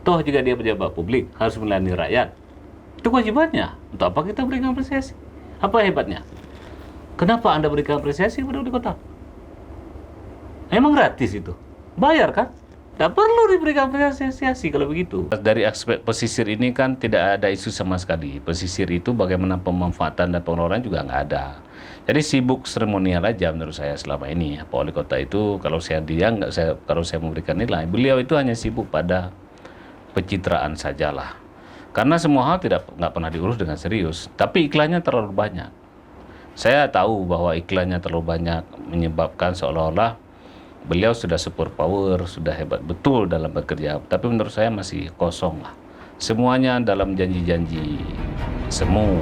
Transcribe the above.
Toh juga dia pejabat publik, harus melayani rakyat. Itu kewajibannya. Untuk apa kita berikan apresiasi? Apa hebatnya? Kenapa Anda berikan apresiasi kepada wali kota? Emang gratis itu? Bayar kan? Tidak perlu diberikan apresiasi kalau begitu. Dari aspek pesisir ini kan tidak ada isu sama sekali. Pesisir itu bagaimana pemanfaatan dan pengelolaan juga nggak ada. Jadi sibuk seremonial aja menurut saya selama ini. Pak Wali Kota itu kalau kalau saya memberikan nilai, beliau itu hanya sibuk pada pencitraan sajalah. Karena semua hal nggak pernah diurus dengan serius. Tapi iklannya terlalu banyak. Saya tahu bahwa iklannya terlalu banyak menyebabkan seolah-olah beliau sudah super power, sudah hebat betul dalam bekerja. Tapi menurut saya masih kosong lah. Semuanya dalam janji-janji semu.